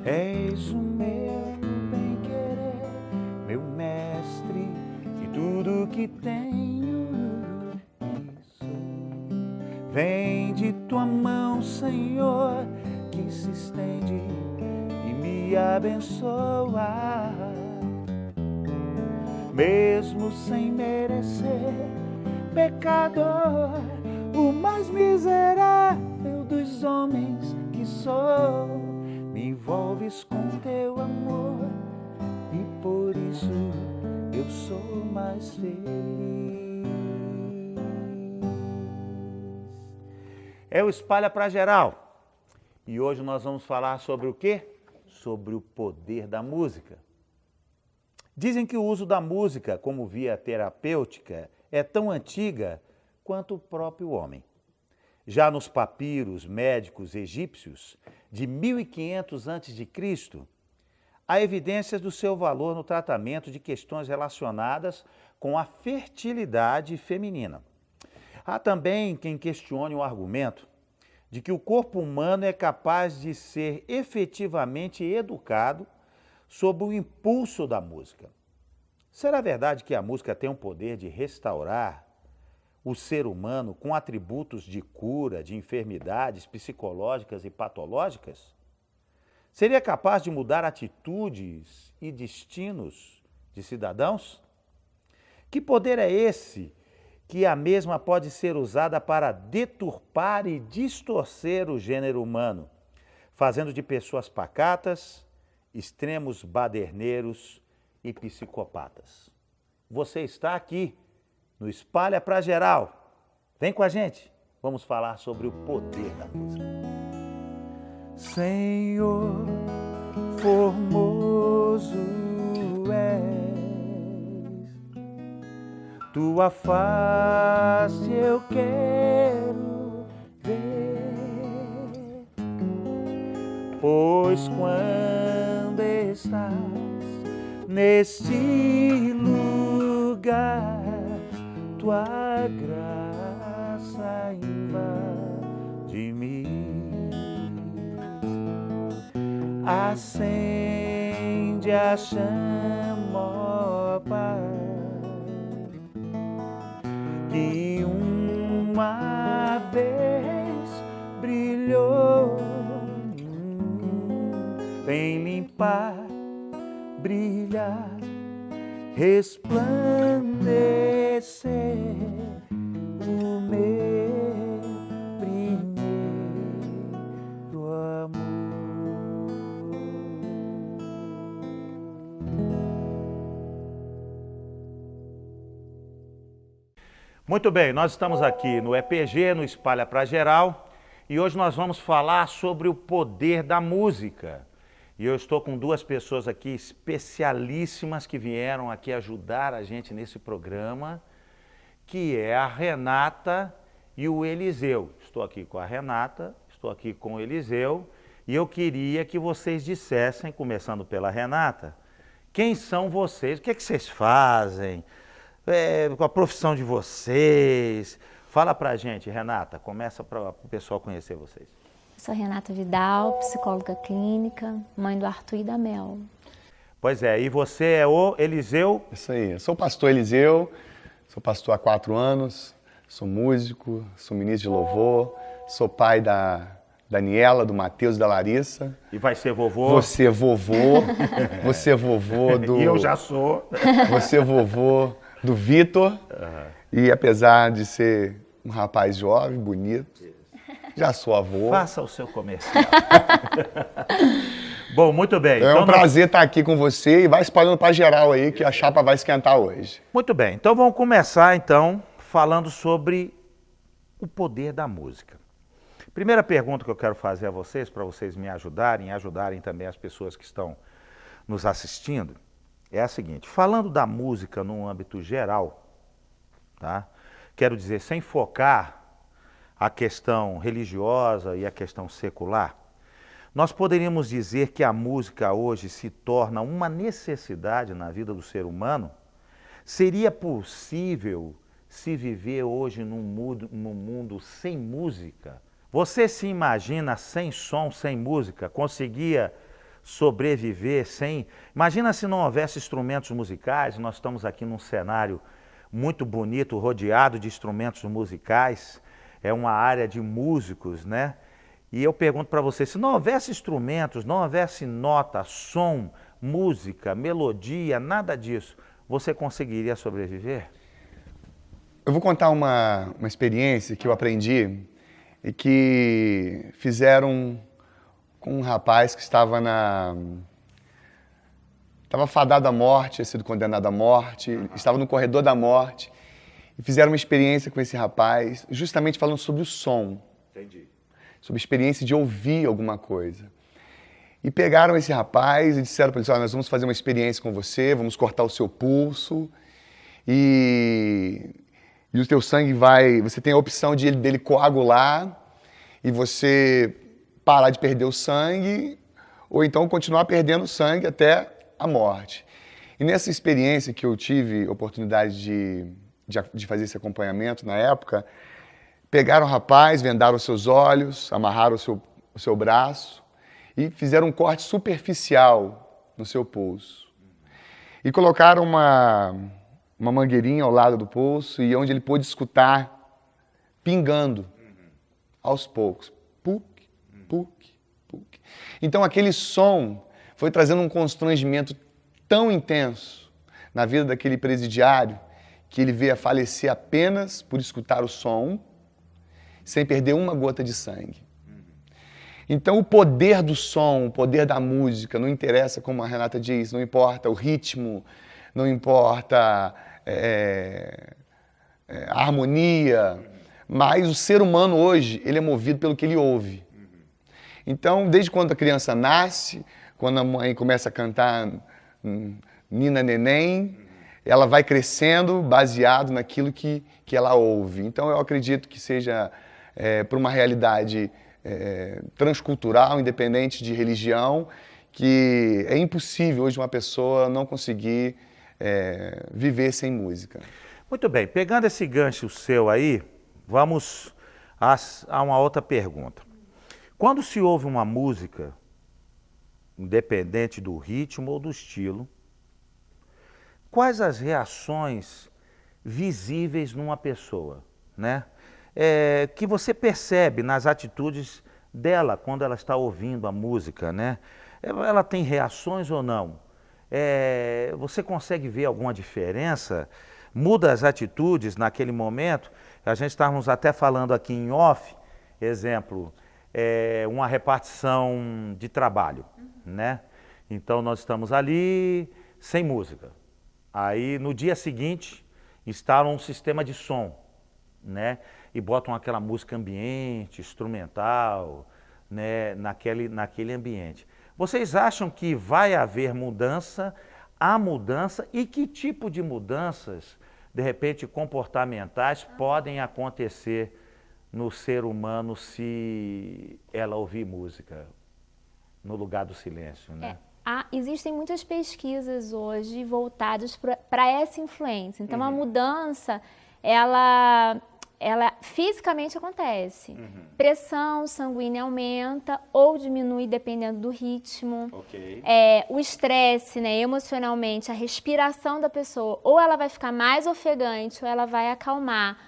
És o meu bem-querer, meu mestre, e tudo que tenho e sou. Vem de tua mão, Senhor, que se estende e me abençoa. Mesmo sem merecer, pecador, o mais miserável dos homens que sou, me envolves com teu amor e por isso eu sou mais feliz. É o Espalha pra Geral. E hoje nós vamos falar sobre o quê? Sobre o poder da música. Dizem que o uso da música como via terapêutica é tão antiga quanto o próprio homem. Já nos papiros médicos egípcios de 1500 a.C., há evidências do seu valor no tratamento de questões relacionadas com a fertilidade feminina. Há também quem questione o argumento de que o corpo humano é capaz de ser efetivamente educado sob o impulso da música. Será verdade que a música tem o poder de restaurar o ser humano com atributos de cura de enfermidades psicológicas e patológicas? Seria capaz de mudar atitudes e destinos de cidadãos? Que poder é esse que a mesma pode ser usada para deturpar e distorcer o gênero humano, fazendo de pessoas pacatas, extremos baderneiros e psicopatas? Você está aqui no Espalha pra Geral. Vem com a gente, vamos falar sobre o poder da música. Senhor, formoso és, tua face eu quero ver, pois quando estás neste lugar, tua graça invade-me, acende a chama, ó Pai, que uma vez brilhou. Vem limpar, brilhar, resplandecer o meu primeiro amor. Muito bem, nós estamos aqui no EPG, no Espalha pra Geral, e hoje nós vamos falar sobre o poder da música. E eu estou com duas pessoas aqui especialíssimas que vieram aqui ajudar a gente nesse programa, que é a Renata e o Eliseu. Estou aqui com a Renata, estou aqui com o Eliseu, e eu queria que vocês dissessem, começando pela Renata, quem são vocês, o que é que vocês fazem, com a profissão de vocês. Fala pra gente, Renata, começa para o pessoal conhecer vocês. Sou Renata Vidal, psicóloga clínica, mãe do Arthur e da Mel. Pois é, e você é o Eliseu? Isso aí, eu sou o pastor Eliseu, sou pastor há 4 anos, sou músico, sou ministro de louvor, sou pai da Daniela, do Matheus e da Larissa. E vai ser vovô? Você é vovô, você é vovô do... E eu já sou. Você é vovô do Vitor, e apesar de ser um rapaz jovem, bonito, já sou avô. Faça o seu comercial. Bom, muito bem. É um prazer estar aqui com você e vai espalhando para geral aí que a chapa vai esquentar hoje. Muito bem, então vamos começar então falando sobre o poder da música. Primeira pergunta que eu quero fazer a vocês, para vocês me ajudarem e ajudarem também as pessoas que estão nos assistindo, é a seguinte: falando da música num âmbito geral, tá? Quero dizer, sem focar a questão religiosa e a questão secular, nós poderíamos dizer que a música hoje se torna uma necessidade na vida do ser humano? Seria possível se viver hoje num mundo sem música? Você se imagina sem som, sem música? Conseguia sobreviver sem... Imagina se não houvesse instrumentos musicais, nós estamos aqui num cenário muito bonito, rodeado de instrumentos musicais, é uma área de músicos, né? E eu pergunto para você, se não houvesse instrumentos, não houvesse nota, som, música, melodia, nada disso, você conseguiria sobreviver? Eu vou contar uma experiência que eu aprendi e que fizeram com um rapaz que estava fadado à morte, tinha sido condenado à morte, estava no corredor da morte, e fizeram uma experiência com esse rapaz, justamente falando sobre o som. Entendi. Sobre a experiência de ouvir alguma coisa. E pegaram esse rapaz e disseram para ele, olha, nós vamos fazer uma experiência com você, vamos cortar o seu pulso, e o teu sangue vai... Você tem a opção dele coagular, e você parar de perder o sangue, ou então continuar perdendo sangue até a morte. E nessa experiência que eu tive oportunidade de fazer esse acompanhamento na época, pegaram o rapaz, vendaram os seus olhos, amarraram o seu braço e fizeram um corte superficial no seu pulso. E colocaram uma mangueirinha ao lado do pulso e onde ele pôde escutar pingando aos poucos. Puc, puc, puc. Então aquele som foi trazendo um constrangimento tão intenso na vida daquele presidiário que ele veio a falecer apenas por escutar o som, sem perder uma gota de sangue. Então o poder do som, o poder da música, não interessa, como a Renata diz, não importa o ritmo, não importa a harmonia, mas o ser humano hoje, ele é movido pelo que ele ouve. Então, desde quando a criança nasce, quando a mãe começa a cantar Nina Neném, ela vai crescendo baseado naquilo que ela ouve. Então, eu acredito que seja para uma realidade transcultural, independente de religião, que é impossível hoje uma pessoa não conseguir viver sem música. Muito bem, pegando esse gancho seu aí, vamos a uma outra pergunta. Quando se ouve uma música, independente do ritmo ou do estilo, quais as reações visíveis numa pessoa, né? Que você percebe nas atitudes dela quando ela está ouvindo a música, né? Ela tem reações ou não? Você consegue ver alguma diferença? Muda as atitudes naquele momento? A gente estávamos até falando aqui em off, exemplo, uma repartição de trabalho, né? Então nós estamos ali sem música. Aí no dia seguinte instalam um sistema de som, né? E botam aquela música ambiente, instrumental, né? naquele ambiente. Vocês acham que vai haver mudança? Há mudança? E que tipo de mudanças, de repente comportamentais, podem acontecer no ser humano se ela ouvir música no lugar do silêncio, né? Existem muitas pesquisas hoje voltadas para essa influência. Então, a mudança, ela fisicamente acontece. Pressão sanguínea aumenta ou diminui dependendo do ritmo. Ok. O estresse, né, emocionalmente, a respiração da pessoa, ou ela vai ficar mais ofegante ou ela vai acalmar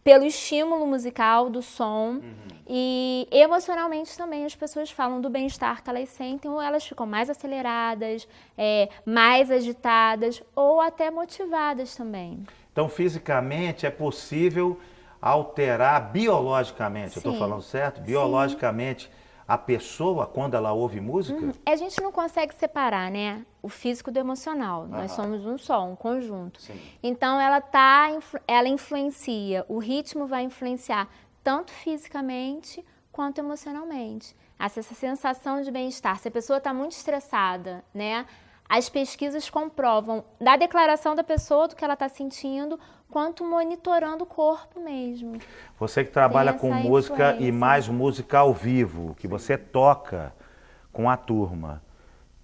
pelo estímulo musical, do som. E emocionalmente também as pessoas falam do bem-estar que elas sentem, ou elas ficam mais aceleradas, mais agitadas ou até motivadas também. Então, fisicamente é possível alterar biologicamente, eu estou falando certo? Biologicamente, a pessoa quando ela ouve música? A gente não consegue separar, né, o físico do emocional. Nós somos um só, um conjunto. Sim. Então ela influencia, o ritmo vai influenciar tanto fisicamente quanto emocionalmente. Essa sensação de bem-estar. Se a pessoa está muito estressada, né, as pesquisas comprovam da declaração da pessoa do que ela está sentindo, quanto monitorando o corpo mesmo. Você que trabalha com música e mais música ao vivo, que você toca com a turma,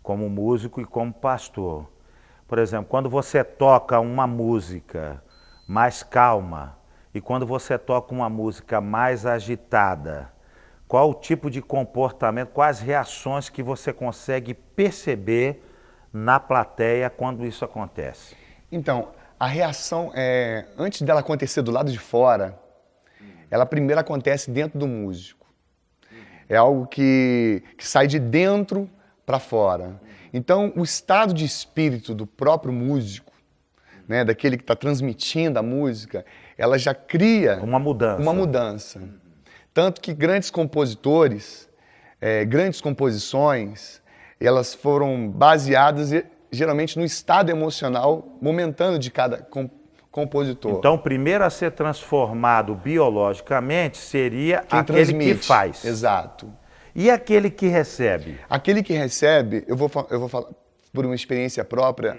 como músico e como pastor. Por exemplo, quando você toca uma música mais calma e quando você toca uma música mais agitada, qual o tipo de comportamento, quais reações que você consegue perceber na plateia quando isso acontece? Então, a reação, antes dela acontecer do lado de fora, ela primeiro acontece dentro do músico. É algo que sai de dentro para fora. Então, o estado de espírito do próprio músico, né, daquele que está transmitindo a música, ela já cria Uma mudança. uma mudança. Tanto que grandes compositores, grandes composições, elas foram baseadas geralmente no estado emocional momentâneo de cada compositor. Então, o primeiro a ser transformado biologicamente seria Quem aquele transmite. que faz. Exato. E aquele que recebe? Aquele que recebe, eu vou falar por uma experiência própria,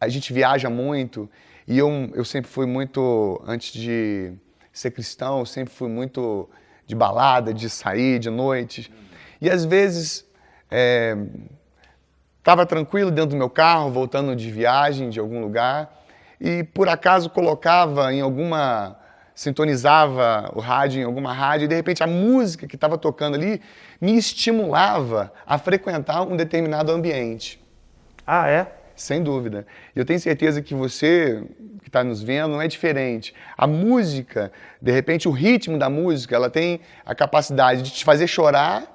a gente viaja muito e eu sempre fui muito, antes de ser cristão, eu sempre fui muito de balada, de sair de noite. E às vezes estava tranquilo dentro do meu carro, voltando de viagem de algum lugar, e por acaso sintonizava o rádio em alguma rádio, e de repente a música que estava tocando ali me estimulava a frequentar um determinado ambiente. Ah, é? Sem dúvida. E eu tenho certeza que você, que está nos vendo, não é diferente. A música, de repente o ritmo da música, ela tem a capacidade de te fazer chorar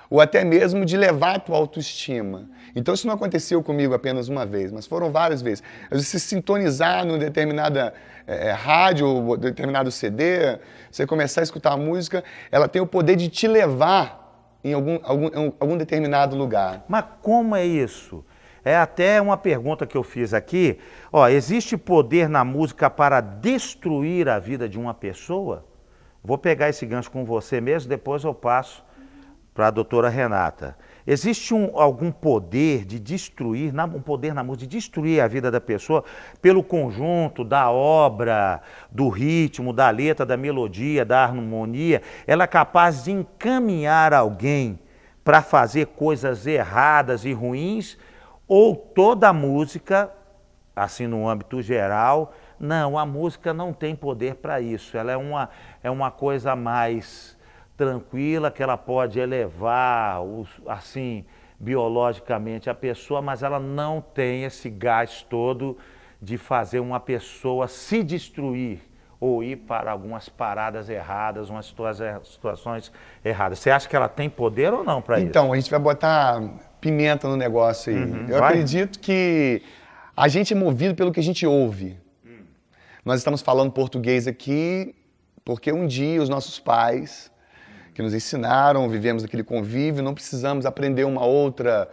ou até mesmo de levar a tua autoestima. Então isso não aconteceu comigo apenas uma vez, mas foram várias vezes. Você sintonizar numa determinada rádio ou determinado CD, você começar a escutar a música, ela tem o poder de te levar em algum determinado lugar. Mas como é isso? É até uma pergunta que eu fiz aqui. Ó, existe poder na música para destruir a vida de uma pessoa? Vou pegar esse gancho com você mesmo, depois eu passo para a doutora Renata. Existe algum poder de destruir, um poder na música, de destruir a vida da pessoa pelo conjunto da obra, do ritmo, da letra, da melodia, da harmonia? Ela é capaz de encaminhar alguém para fazer coisas erradas e ruins? Ou toda a música, assim no âmbito geral, não, a música não tem poder para isso. Ela é uma coisa mais tranquila, que ela pode elevar, assim, biologicamente a pessoa, mas ela não tem esse gás todo de fazer uma pessoa se destruir ou ir para algumas paradas erradas, umas situações erradas. Você acha que ela tem poder ou não para isso? Então, a gente vai botar pimenta no negócio aí. Eu acredito que a gente é movido pelo que a gente ouve. Nós estamos falando português aqui porque um dia os nossos pais, que nos ensinaram, vivemos aquele convívio, não precisamos aprender uma outra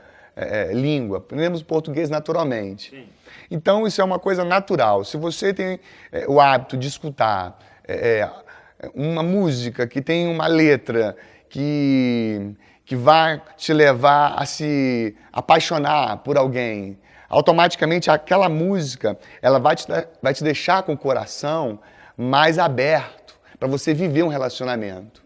língua, aprendemos português naturalmente. Sim. Então isso é uma coisa natural. Se você tem o hábito de escutar uma música que tem uma letra que vai te levar a se apaixonar por alguém, automaticamente aquela música ela vai te deixar com o coração mais aberto para você viver um relacionamento.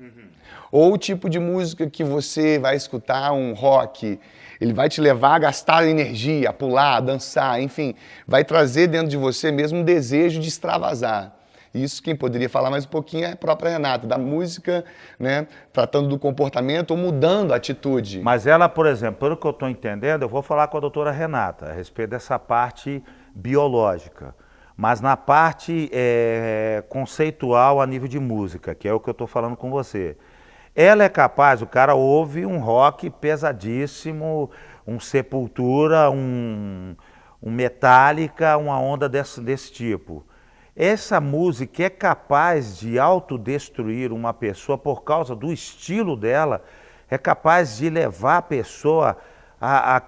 Ou o tipo de música que você vai escutar, um rock, ele vai te levar a gastar energia, a pular, a dançar, enfim, vai trazer dentro de você mesmo um desejo de extravasar. Isso quem poderia falar mais um pouquinho é a própria Renata, da música, né, tratando do comportamento ou mudando a atitude. Mas ela, por exemplo, pelo que eu estou entendendo, eu vou falar com a doutora Renata a respeito dessa parte biológica. Mas na parte conceitual a nível de música, que é o que eu estou falando com você. Ela é capaz, o cara ouve um rock pesadíssimo, um Sepultura, um Metallica, uma onda desse tipo. Essa música é capaz de autodestruir uma pessoa por causa do estilo dela, é capaz de levar a pessoa a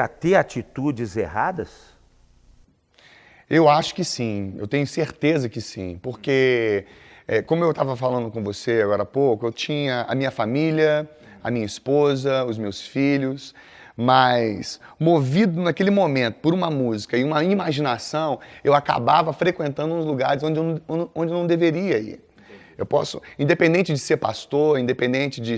ter atitudes erradas? Eu acho que sim, eu tenho certeza que sim, porque como eu estava falando com você agora há pouco, eu tinha a minha família, a minha esposa, os meus filhos, mas movido naquele momento por uma música e uma imaginação, eu acabava frequentando uns lugares onde eu não deveria ir. Eu posso, independente de ser pastor, independente de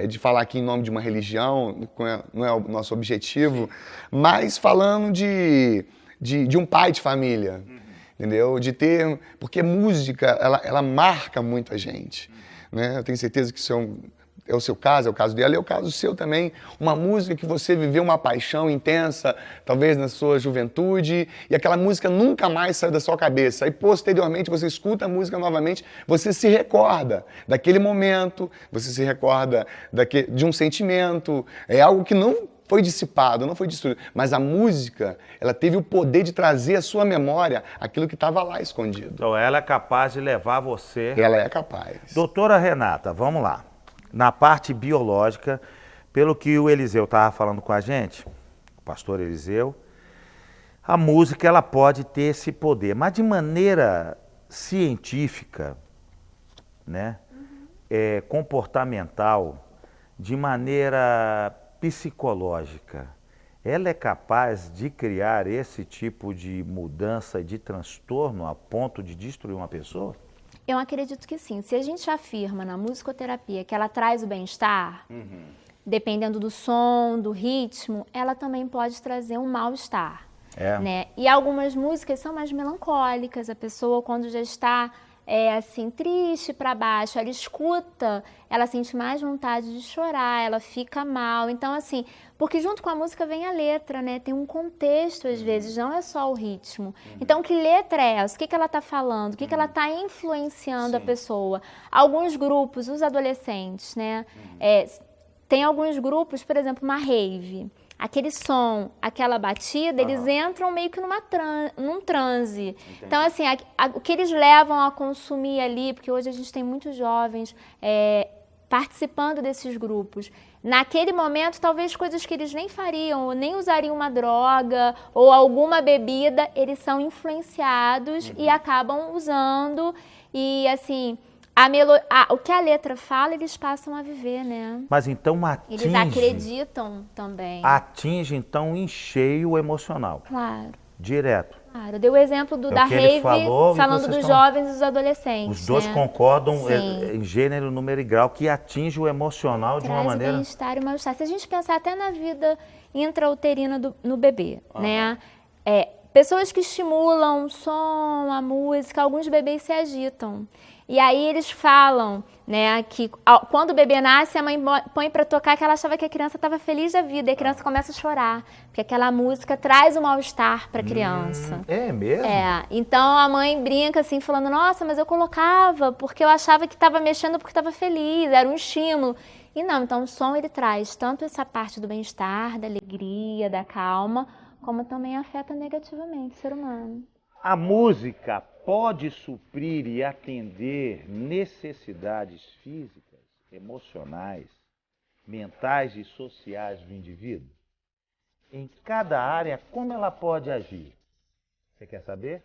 de falar aqui em nome de uma religião, não é o nosso objetivo, mas falando de um pai de família, entendeu? Porque música, ela marca muita gente. né? Eu tenho certeza que isso é o seu caso, é o caso dela, é o caso seu também. Uma música que você viveu uma paixão intensa, talvez na sua juventude, e aquela música nunca mais saiu da sua cabeça. Aí, posteriormente, você escuta a música novamente, você se recorda daquele momento, você se recorda de um sentimento, é algo que não foi dissipado, não foi destruído, mas a música, ela teve o poder de trazer à sua memória aquilo que estava lá escondido. Então ela é capaz de levar você... Ela é capaz. Doutora Renata, vamos lá. Na parte biológica, pelo que o Eliseu estava falando com a gente, o pastor Eliseu, a música ela pode ter esse poder, mas de maneira científica, né, comportamental, de maneira psicológica, ela é capaz de criar esse tipo de mudança, de transtorno a ponto de destruir uma pessoa? Eu acredito que sim. Se a gente afirma na musicoterapia que ela traz o bem-estar, dependendo do som, do ritmo, ela também pode trazer um mal-estar. Né? E algumas músicas são mais melancólicas. A pessoa, quando já está assim, triste para baixo, ela escuta, ela sente mais vontade de chorar, ela fica mal. Então, assim, porque junto com a música vem a letra, né? Tem um contexto, às vezes, não é só o ritmo. Então, que letra é essa? O que ela está falando? O que ela está influenciando a pessoa? Alguns grupos, os adolescentes, né? Tem alguns grupos, por exemplo, uma rave. Aquele som, aquela batida, eles entram meio que num transe. Entendi. Então, assim, o que eles levam a consumir ali, porque hoje a gente tem muitos jovens participando desses grupos. Naquele momento, talvez coisas que eles nem fariam, ou nem usariam uma droga, ou alguma bebida, eles são influenciados e acabam usando. E, assim... o que a letra fala, eles passam a viver, né? Mas então atinge... Eles acreditam também. Atinge, então, em cheio o emocional. Claro. Direto. Claro. Deu o exemplo da rave, falando dos jovens e dos adolescentes. Os dois concordam em gênero, número e grau, que atinge o emocional de uma maneira... Traz o bem-estar e o mal-estar. Se a gente pensar até na vida intrauterina no bebê, né? Pessoas que estimulam o som, a música, alguns bebês se agitam. E aí eles falam, né, que quando o bebê nasce, a mãe põe para tocar que ela achava que a criança estava feliz da vida, e a criança começa a chorar, porque aquela música traz o mal-estar para a criança. É mesmo? Então a mãe brinca assim, falando, nossa, mas eu colocava porque eu achava que estava mexendo porque estava feliz, era um estímulo. E não, então o som ele traz tanto essa parte do bem-estar, da alegria, da calma, como também afeta negativamente o ser humano. A música pode suprir e atender necessidades físicas, emocionais, mentais e sociais do indivíduo? Em cada área, como ela pode agir? Você quer saber?